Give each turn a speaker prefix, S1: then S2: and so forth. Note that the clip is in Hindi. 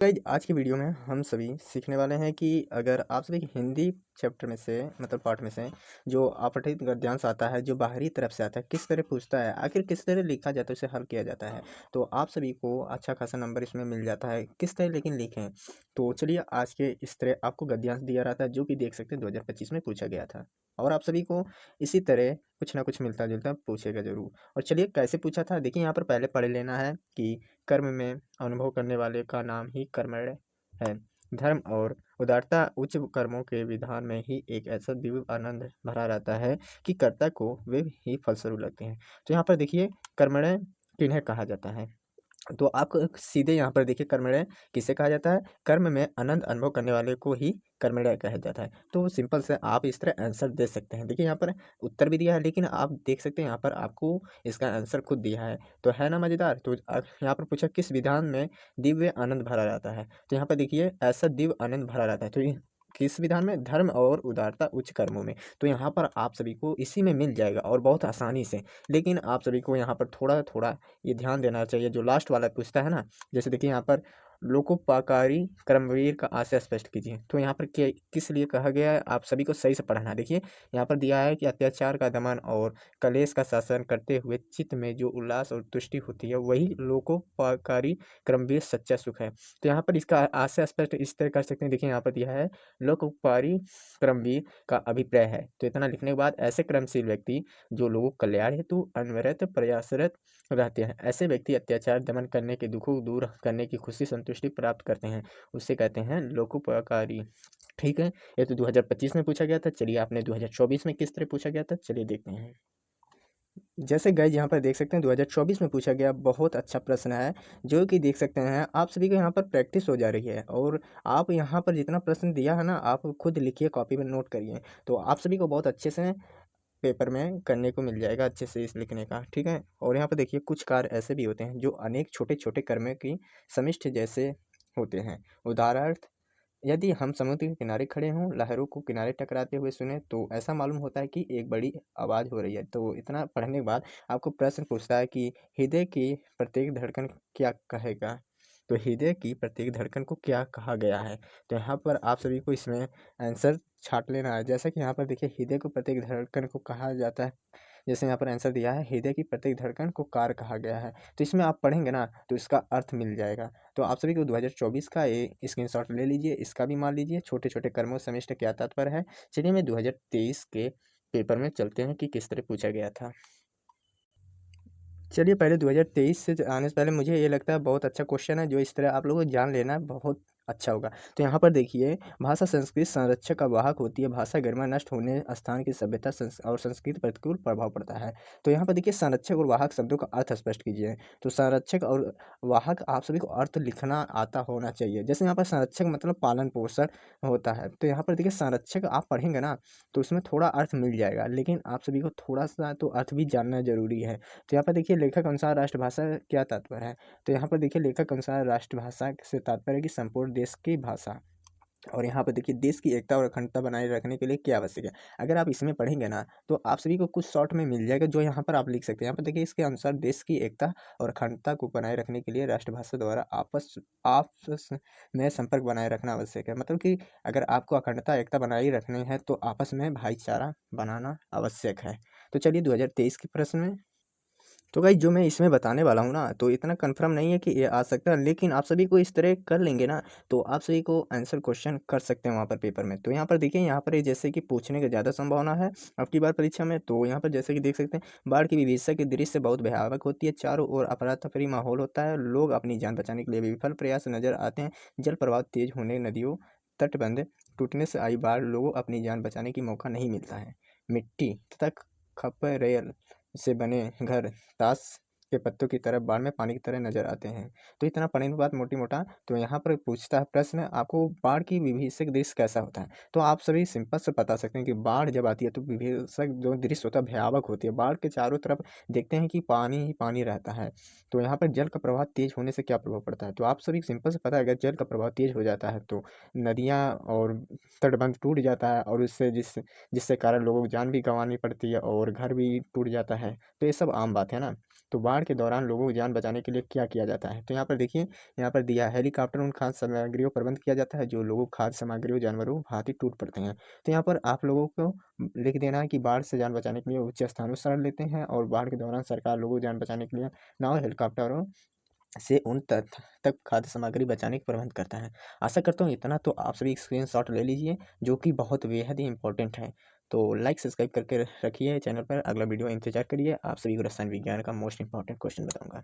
S1: गाइज आज की वीडियो में हम सभी सीखने वाले हैं कि अगर आप सभी हिंदी चैप्टर में से मतलब पार्ट में से जो अपठित गद्यांश आता है जो बाहरी तरफ से आता है किस तरह पूछता है, आखिर किस तरह लिखा जाता है, उसे हल किया जाता है। तो आप सभी को अच्छा खासा नंबर इसमें मिल जाता है। किस तरह लेकिन लिखें, तो चलिए आज के इस तरह आपको गद्यांश दिया रहता है जो कि देख सकते हैं 2025 में पूछा गया था और आप सभी को इसी तरह कुछ ना कुछ मिलता जुलता पूछेगा जरूर। और चलिए कैसे पूछा था देखिए, यहाँ पर पहले पढ़ लेना है कि कर्म में अनुभव करने वाले का नाम ही कर्मण्य है। धर्म और उदारता उच्च कर्मों के विधान में ही एक ऐसा दिव्य आनंद भरा रहता है कि कर्ता को वे ही फलस्वरूप लगते हैं। तो यहाँ पर देखिए कर्मण्य किन्हें कहा जाता है, तो आप सीधे यहाँ पर देखिए कर्मण्य किसे कहा जाता है, कर्म में आनंद अनुभव करने वाले को ही कर्मण्य कहा जाता है। तो सिंपल से आप इस तरह आंसर दे सकते हैं। देखिए यहाँ पर उत्तर भी दिया है लेकिन आप देख सकते हैं यहाँ पर आपको इसका आंसर खुद दिया है, तो है ना मजेदार। तो यहाँ पर पूछा किस विधान में दिव्य आनंद भरा रहता है, तो यहाँ पर देखिए ऐसा दिव्य आनंद भरा रहता है। तो ये किस विधान में, धर्म और उदारता उच्च कर्मों में। तो यहाँ पर आप सभी को इसी में मिल जाएगा और बहुत आसानी से। लेकिन आप सभी को यहाँ पर थोड़ा थोड़ा ये ध्यान देना चाहिए जो लास्ट वाला पूछता है ना। जैसे देखिए यहाँ पर लोकोपकारी कर्मवीर का आशय स्पष्ट कीजिए, तो यहाँ पर किस लिए कहा गया है, आप सभी को सही से पढ़ना। देखिए यहाँ पर दिया है कि अत्याचार का दमन और कलेश का शासन करते हुए चित्त में जो उल्लास और तुष्टि होती है वही लोकोपकारी कर्मवीर सच्चा सुख है। तो यहाँ पर इसका आशय स्पष्ट इस तरह कर सकते हैं। देखिए यहाँ पर दिया है लोकोपकारी कर्मवीर का अभिप्राय है। तो इतना लिखने के बाद ऐसे कर्मशील व्यक्ति जो लोगों कल्याण हेतु अनवरत प्रयासरत रहते हैं, ऐसे व्यक्ति अत्याचार दमन करने के दुखों को दूर करने की खुशी संतुष्टि प्राप्त करते हैं, उससे कहते हैं लोकोपकारी। ठीक है, ये तो 2025 में पूछा गया था। चलिए आपने 2024 में किस तरह पूछा गया था, चलिए देखते हैं। जैसे गाइज यहाँ पर देख सकते हैं 2024 में पूछा गया बहुत अच्छा प्रश्न है जो कि देख सकते हैं आप सभी को यहाँ पर प्रैक्टिस हो जा रही है। और आप यहाँ पर जितना प्रश्न दिया है ना आप खुद लिखिए, कॉपी में नोट करिए, तो आप सभी को बहुत अच्छे से पेपर में करने को मिल जाएगा अच्छे से इस लिखने का। ठीक है, और यहाँ पर देखिए कुछ कार्य ऐसे भी होते हैं जो अनेक छोटे छोटे कर्मों की समिष्ट जैसे होते हैं। उदाहरणार्थ यदि हम समुद्र के किनारे खड़े हों, लहरों को किनारे टकराते हुए सुने तो ऐसा मालूम होता है कि एक बड़ी आवाज़ हो रही है। तो इतना पढ़ने के बाद आपको प्रश्न पूछता है कि हृदय की प्रत्येक धड़कन क्या कहेगा, तो हृदय की प्रत्येक धड़कन को क्या कहा गया है। तो यहाँ पर आप सभी को इसमें आंसर छाट लेना है। जैसा कि यहाँ पर देखिए हृदय को प्रत्येक धड़कन को कहा जाता है, जैसे यहाँ पर आंसर दिया है हृदय की प्रत्येक धड़कन को कार कहा गया है। तो इसमें आप पढ़ेंगे ना तो इसका अर्थ मिल जाएगा। तो आप सभी को 2024 का ये स्क्रीनशॉट ले लीजिए, इसका भी मान लीजिए छोटे छोटे कर्मों समिष्ट क्या तात्पर्य है। चलिए मैं 2023 के पेपर में चलते हैं कि किस तरह पूछा गया था। चलिए पहले 2023 से आने से पहले मुझे ये लगता है बहुत अच्छा क्वेश्चन है जो इस तरह आप लोगों को जान लेना बहुत अच्छा होगा। तो यहाँ पर देखिए भाषा संस्कृत संरक्षक का वाहक होती है, भाषा गरिमा नष्ट होने स्थान की सभ्यता और संस्कृति प्रतिकूल प्रभाव पड़ता है। तो यहाँ पर देखिए संरक्षक और वाहक शब्दों का अर्थ स्पष्ट कीजिए। तो संरक्षक और वाहक आप सभी को अर्थ लिखना आता होना चाहिए। जैसे यहाँ पर संरक्षक मतलब पालन पोषण होता है, तो यहाँ पर देखिए संरक्षक आप पढ़ेंगे ना तो उसमें थोड़ा अर्थ मिल जाएगा, लेकिन आप सभी को थोड़ा सा तो अर्थ भी जानना जरूरी है। तो यहाँ पर देखिए लेखक अनुसार राष्ट्रभाषा क्या तात्पर्य है, तो यहाँ पर देखिए लेखक अनुसार राष्ट्रभाषा से तात्पर्य है कि संपूर्ण देश की भाषा। और यहाँ पर देखिए देश की एकता और अखंडता बनाए रखने के लिए क्या आवश्यक है। अगर आप इसमें पढ़ेंगे ना तो आप सभी को कुछ शॉर्ट में मिल जाएगा जो यहाँ पर आप लिख सकते हैं। यहाँ पर देखिए इसके अनुसार देश की एकता और अखंडता को बनाए रखने के लिए राष्ट्रभाषा द्वारा आपस आपस में संपर्क बनाए रखना आवश्यक है। मतलब कि अगर आपको अखंडता एकता बनाए रखनी है तो आपस में भाईचारा बनाना आवश्यक है। तो चलिए 2023 के प्रश्न में, तो भाई जो मैं इसमें बताने वाला हूँ ना तो इतना कंफर्म नहीं है कि ये आ सकता है, लेकिन आप सभी को इस तरह कर लेंगे ना तो आप सभी को आंसर क्वेश्चन कर सकते हैं वहाँ पर पेपर में। तो यहाँ पर देखिए यहाँ पर ये जैसे कि पूछने की ज़्यादा संभावना है अब की बार परीक्षा में। तो यहाँ पर जैसे कि देख सकते हैं बाढ़ की विभीषिका की दृश्य बहुत भयावह होती है, चारों ओर अफरा-तफरी माहौल होता है, लोग अपनी जान बचाने के लिए विफल प्रयास नजर आते हैं, जल प्रवाह तेज होने, नदियों तटबंध टूटने से आई बाढ़, लोगों अपनी जान बचाने की मौका नहीं मिलता है, मिट्टी तथा खपरेल से बने घर ताश के पत्तों की तरह बाढ़ में पानी की तरह नजर आते हैं। तो इतना पढ़ने के बाद मोटी मोटा तो यहाँ पर पूछता है प्रश्न आपको बाढ़ की विभीषिक दृश्य कैसा होता है। तो आप सभी सिंपल से बता सकते हैं कि बाढ़ जब आती है तो विभीषिक जो दृश्य होता है भयावह होती है। बाढ़ के चारों तरफ देखते हैं कि पानी ही पानी रहता है। तो यहाँ पर जल का प्रवाह तेज होने से क्या प्रभाव पड़ता है, तो आप सभी सिंपल से पता है अगर जल का प्रवाह तेज हो जाता है तो नदियाँ और तटबंध टूट जाता है और उससे जिससे कारण लोगों को जान भी गंवानी पड़ती है और घर भी टूट जाता है। तो ये सब आम बात है ना। तो बाढ़ के दौरान लोगों की जान बचाने के लिए क्या किया जाता है? तो यहाँ पर देखिए, यहाँ पर दिया है हेलीकॉप्टर उन खाद्य सामग्रियों प्रबंध किया जाता है जो लोगों खाद्य सामग्रियों जानवरों भांति टूट पड़ते हैं। तो यहाँ पर आप लोगों को लिख देना है कि बाढ़ से जान बचाने के लिए उच्च स्थानों शरण लेते हैं और बाढ़ के दौरान सरकार लोगों की जान बचाने के लिए नाव हेलीकॉप्टरों से उन तक खाद्य सामग्री बचाने का प्रबंध करता है। आशा करता हूँ इतना तो आप सभी स्क्रीनशॉट ले लीजिए, जो कि बहुत बेहद ही इम्पोर्टेंट है। तो लाइक सब्सक्राइब करके रखिए चैनल पर। अगला वीडियो इंतजार करिए, आप सभी को रसायन विज्ञान का मोस्ट इंपॉर्टेंट क्वेश्चन बताऊंगा।